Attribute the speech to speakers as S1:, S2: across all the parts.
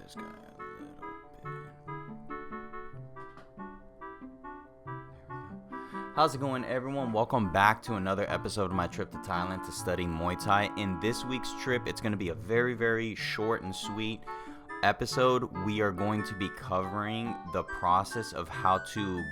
S1: this guy a little bit. How's it going, everyone? Welcome back to another episode of my trip to Thailand to study Muay Thai. In this week's trip, it's going to be a very short and sweet episode. We are going to be covering the process of how to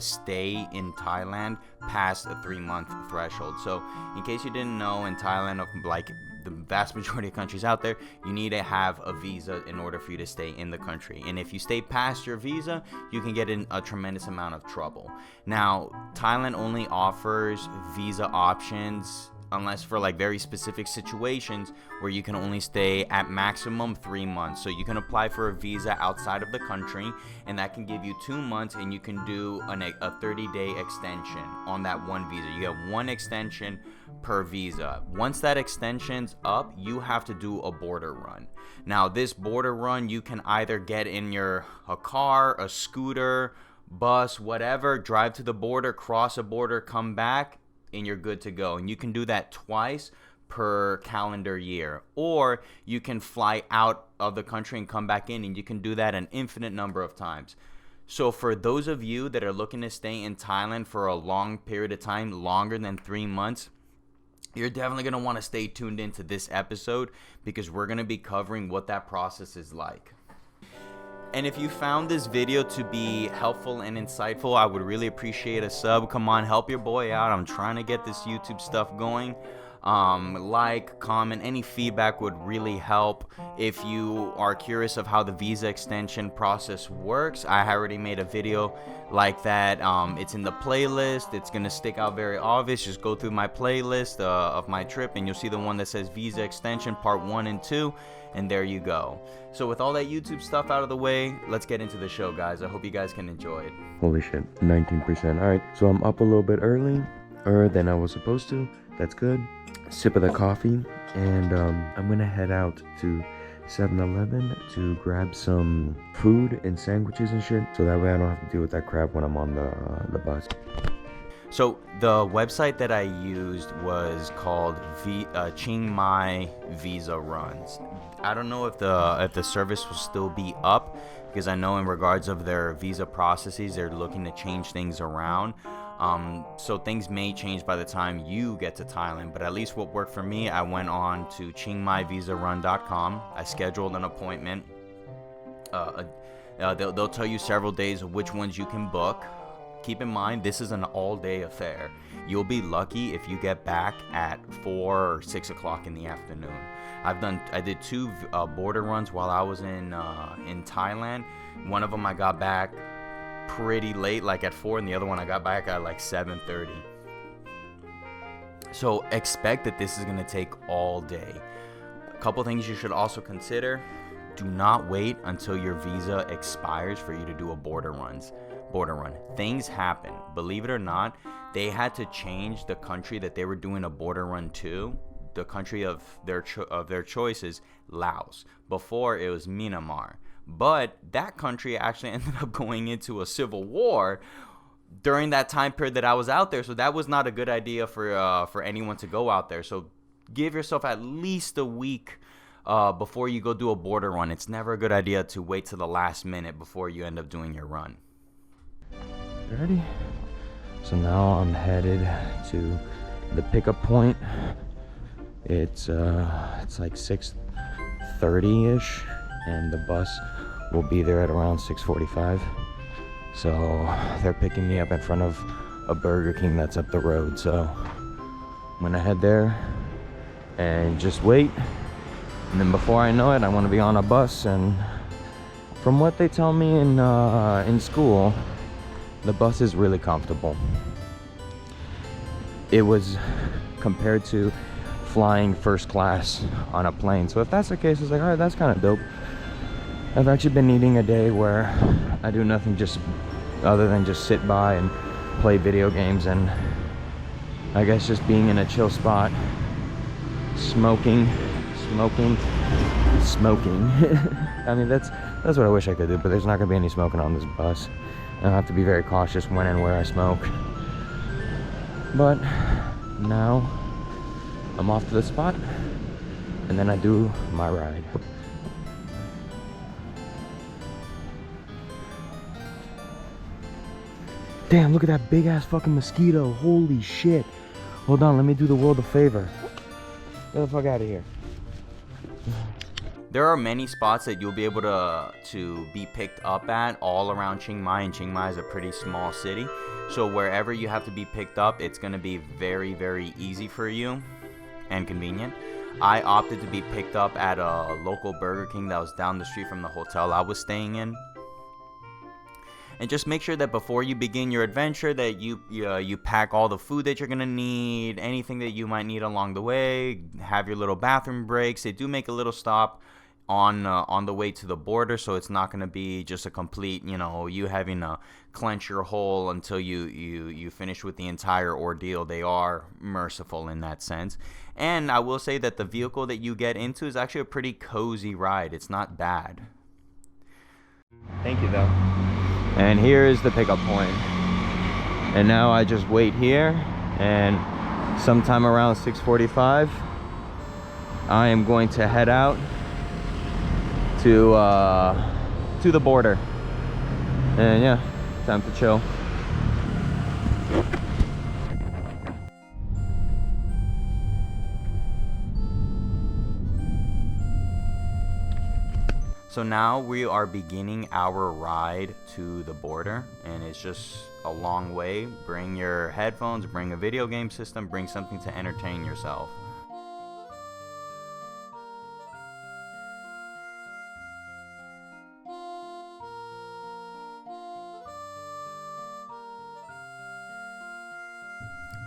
S1: stay in Thailand past a 3-month threshold. So in case you didn't know, in Thailand, like the vast majority of countries out there, you need to have a visa in order for you to stay in the country. And if you stay past your visa, you can get in a tremendous amount of trouble. Now, Thailand only offers visa options unless for like very specific situations where you can only stay at maximum 3 months. So you can apply for a visa outside of the country, and that can give you 2 months, and you can do a 30-day extension on that one visa. You get one extension per visa. Once that extension's up, you have to do a border run. Now, this border run, you can either get in a car, a scooter, bus, whatever, drive to the border, cross a border, come back, and you're good to go. And you can do that twice per calendar year, or you can fly out of the country and come back in, and you can do that an infinite number of times. So for those of you that are looking to stay in Thailand for a long period of time, longer than 3 months, you're definitely going to want to stay tuned into this episode, because we're going to be covering what that process is like. And if you found this video to be helpful and insightful, I would really appreciate a sub. Come on, help your boy out. I'm trying to get this YouTube stuff going. Like, comment, any feedback would really help. If you are curious of how the visa extension process works, I already made a video like that. It's in the playlist. It's going to stick out very obvious. Just go through my playlist of my trip, and you'll see the one that says Visa Extension Part 1 and 2. And there you go. So with all that YouTube stuff out of the way, let's get into the show, guys. I hope you guys can enjoy it.
S2: Holy shit, 19%. All right, so I'm up a little bit earlier than I was supposed to. That's good. Sip of the coffee, and I'm gonna head out to 7-Eleven to grab some food and sandwiches and shit, so that way I don't have to deal with that crap when I'm on the bus.
S1: So the website that I used was called Chiang Mai Visa Runs. I don't know if the service will still be up, because I know in regards of their visa processes, they're looking to change things around. So things may change by the time you get to Thailand, but at least what worked for me, I went on to chiangmaivisarun.com. I scheduled an appointment. They'll tell you several days of which ones you can book. Keep in mind, this is an all-day affair. You'll be lucky if you get back at 4 or 6 o'clock in the afternoon. I did 2 border runs while I was in Thailand. One of them I got back pretty late, like at 4, and the other one I got back at like 7:30. So expect that this is going to take all day. A couple things you should also consider: do not wait until your visa expires for you to do a border run. Things happen. Believe it or not, they had to change the country that they were doing a border run to. The country of their choices, Laos. Before it was Myanmar. But that country actually ended up going into a civil war during that time period that I was out there. So that was not a good idea for anyone to go out there. So give yourself at least a week before you go do a border run. It's never a good idea to wait till the last minute before you end up doing your run.
S2: Ready? So now I'm headed to the pickup point. It's like 6:30-ish, and the bus will be there at around 6:45. So they're picking me up in front of a Burger King that's up the road. So I'm gonna head there and just wait. And then before I know it, I want to be on a bus. And from what they tell me in school, the bus is really comfortable. It was compared to flying first class on a plane. So if that's the case, it's like, all right, that's kind of dope. I've actually been needing a day where I do nothing other than just sit by and play video games, and I guess just being in a chill spot, smoking. I mean, that's what I wish I could do, but there's not gonna be any smoking on this bus. I have to be very cautious when and where I smoke. But now I'm off to the spot, and then I do my ride. Damn, look at that big ass fucking mosquito. Holy shit. Hold on, let me do the world a favor. Get the fuck out of here.
S1: There are many spots that you'll be able to be picked up at all around Chiang Mai, and Chiang Mai is a pretty small city. So wherever you have to be picked up, it's going to be very, very easy for you and convenient. I opted to be picked up at a local Burger King that was down the street from the hotel I was staying in. And just make sure that before you begin your adventure that you pack all the food that you're going to need, anything that you might need along the way, have your little bathroom breaks. They do make a little stop on the way to the border, so it's not going to be just a complete, you having to clench your hole until you finish with the entire ordeal. They are merciful in that sense. And I will say that the vehicle that you get into is actually a pretty cozy ride. It's not bad.
S2: Thank you, though. And here is the pickup point. And now I just wait here, and sometime around 6:45, I am going to head out to the border. And yeah, time to chill.
S1: So now we are beginning our ride to the border, and it's just a long way. Bring your headphones, bring a video game system, bring something to entertain yourself.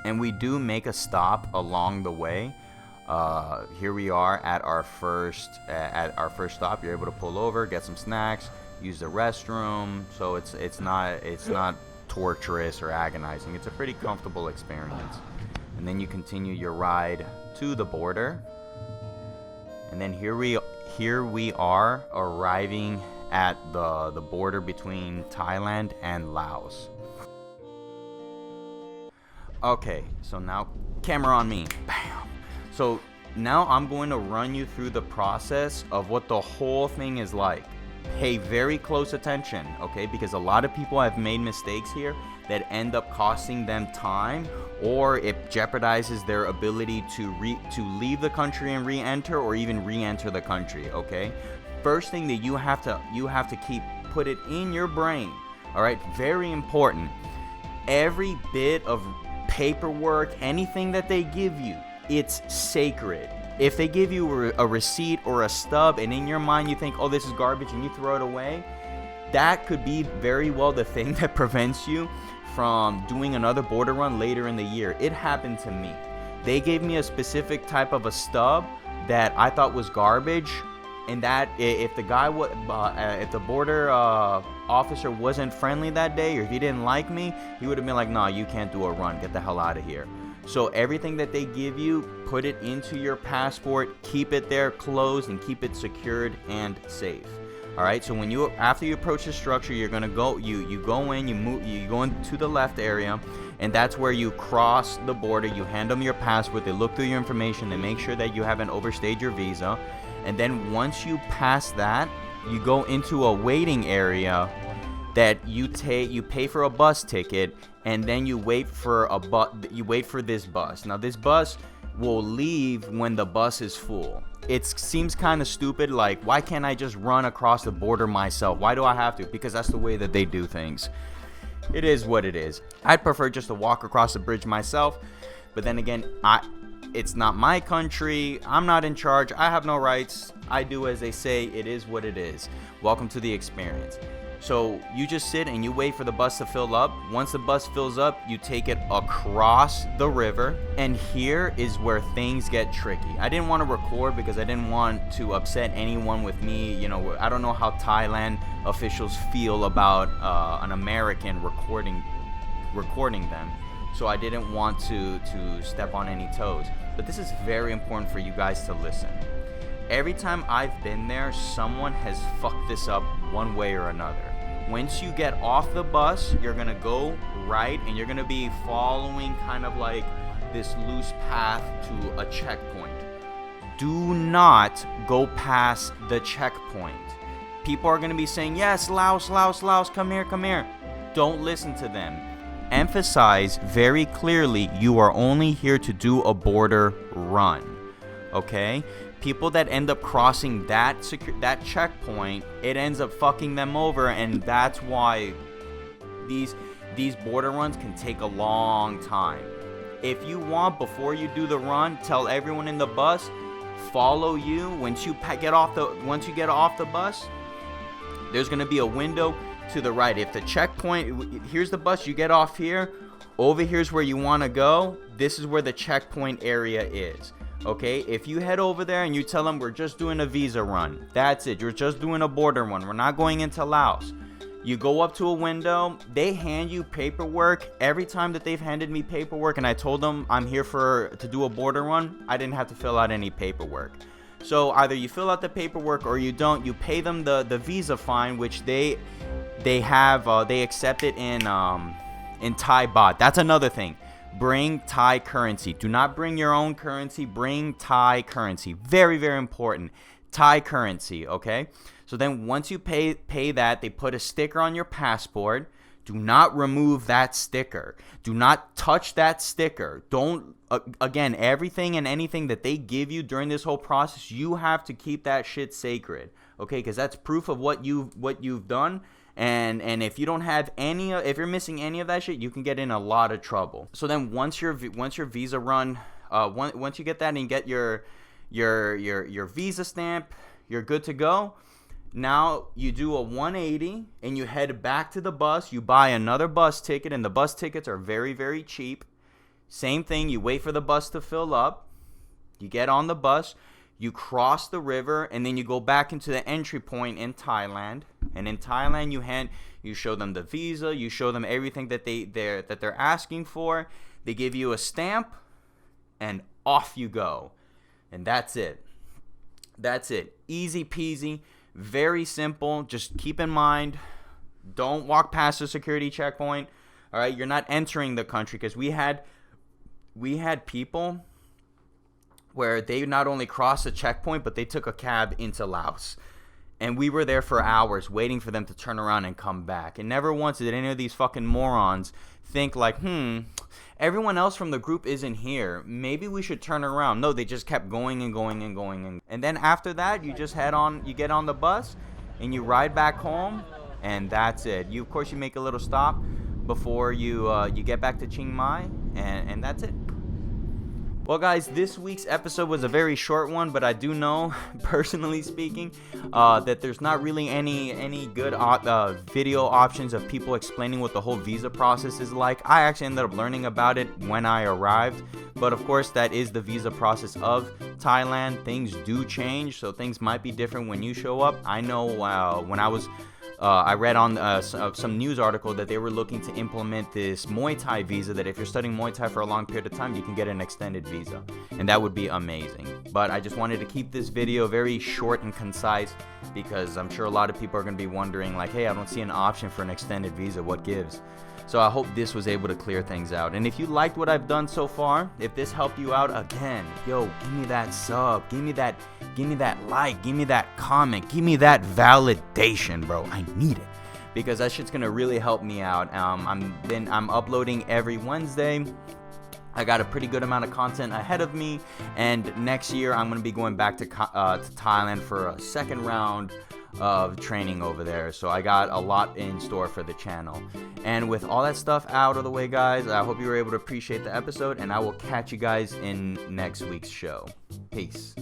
S1: And we do make a stop along the way. Here we are at our first stop. You're able to pull over, get some snacks, use the restroom. So it's not torturous or agonizing. It's a pretty comfortable experience. And then you continue your ride to the border. And then here we are arriving at the border between Thailand and Laos. Okay, so now camera on me. Bam. So now I'm going to run you through the process of what the whole thing is like. Pay very close attention, okay? Because a lot of people have made mistakes here that end up costing them time, or it jeopardizes their ability to leave the country and re-enter, or even re-enter the country, okay? First thing that you have to put it in your brain, all right? Very important. Every bit of paperwork, anything that they give you, it's sacred. If they give you a receipt or a stub and in your mind you think, oh, this is garbage, and you throw it away, that could be very well the thing that prevents you from doing another border run later in the year. It happened to me. They gave me a specific type of a stub that I thought was garbage, and that if the border officer wasn't friendly that day, or if he didn't like me, he would have been like, nah, you can't do a run, get the hell out of here. So everything that they give you, put it into your passport, keep it there closed, and keep it secured and safe. All right, so after you approach the structure, you're gonna go, you go into the left area, and that's where you cross the border. You hand them your passport, they look through your information, they make sure that you haven't overstayed your visa, and then once you pass that, you go into a waiting area that you pay for a bus ticket, and then you wait for this bus. Now this bus will leave when the bus is full. It seems kind of stupid, like, why can't I just run across the border myself? Why do I have to? Because that's the way that they do things. It is what it is. I'd prefer just to walk across the bridge myself, but then again, it's not my country. I'm not in charge. I have no rights. I do as they say. It is what it is. Welcome to the experience. So you just sit and you wait for the bus to fill up. Once the bus fills up, you take it across the river. And here is where things get tricky. I didn't want to record because I didn't want to upset anyone with me. You know, I don't know how Thailand officials feel about an American recording them. So I didn't want to step on any toes. But this is very important for you guys to listen. Every time I've been there, someone has fucked this up one way or another. Once you get off the bus, you're gonna go right, and you're gonna be following kind of like this loose path to a checkpoint. Do not go past the checkpoint. People are gonna be saying, yes, Laos, come here. Don't listen to them. emphasize very clearly, you are only here to do a border run. Okay? People that end up crossing that checkpoint, it ends up fucking them over, and that's why these border runs can take a long time. If you want, before you do the run, tell everyone in the bus, follow you. Once you get off the bus, there's gonna be a window to the right. If the checkpoint, here's the bus, you get off here, over here's where you want to go. This is where the checkpoint area is. Okay, if you head over there and you tell them we're just doing a visa run, that's it, you're just doing a border run, we're not going into Laos. You go up to a window, they hand you paperwork. Every time that they've handed me paperwork and I told them I'm here to do a border run, I didn't have to fill out any paperwork. So either you fill out the paperwork or you don't. You pay them the visa fine, which they accept it in Thai baht. That's another thing. Bring Thai currency. Do not bring your own currency. Bring Thai currency. Very, very important. Thai currency, okay? So then once you pay that, they put a sticker on your passport. Do not remove that sticker. Do not touch that sticker. Don't, again, everything and anything that they give you during this whole process, you have to keep that shit sacred, okay? Because that's proof of what you've done. And if you don't have if you're missing any of that shit, you can get in a lot of trouble. So then once your visa run, once you get that and you get your visa stamp, you're good to go. Now you do a 180 and you head back to the bus. You buy another bus ticket, and the bus tickets are very, very cheap. Same thing, you wait for the bus to fill up. You get on the bus, you cross the river, and then you go back into the entry point in Thailand. And in Thailand, you show them the visa, you show them everything that they're asking for. They give you a stamp, and off you go. And that's it. That's it. Easy peasy. Very simple. Just keep in mind, don't walk past the security checkpoint. All right, you're not entering the country, because we had people where they not only crossed the checkpoint, but they took a cab into Laos. And we were there for hours waiting for them to turn around and come back. And never once did any of these fucking morons think like, everyone else from the group isn't here, maybe we should turn around. No, they just kept going and going and going. And then after that, you just get on the bus and you ride back home, and that's it. Of course, you make a little stop before you get back to Chiang Mai, and that's it. Well, guys, this week's episode was a very short one, but I do know, personally speaking, that there's not really any good video options of people explaining what the whole visa process is like. I actually ended up learning about it when I arrived, but of course, that is the visa process of Thailand. Things do change, so things might be different when you show up. I know when I read on some news article that they were looking to implement this Muay Thai visa, that if you're studying Muay Thai for a long period of time, you can get an extended visa, and that would be amazing. But I just wanted to keep this video very short and concise, because I'm sure a lot of people are going to be wondering like, hey, I don't see an option for an extended visa, what gives? So I hope this was able to clear things out. And if you liked what I've done so far, if this helped you out, again, yo, give me that sub, give me that like, give me that comment, give me that validation, bro. I need it, because that shit's gonna really help me out. I'm uploading every Wednesday. I got a pretty good amount of content ahead of me, and next year I'm gonna be going back to Thailand for a second round of training over there. So I got a lot in store for the channel. And with all that stuff out of the way, guys, I hope you were able to appreciate the episode, and I will catch you guys in next week's show. Peace.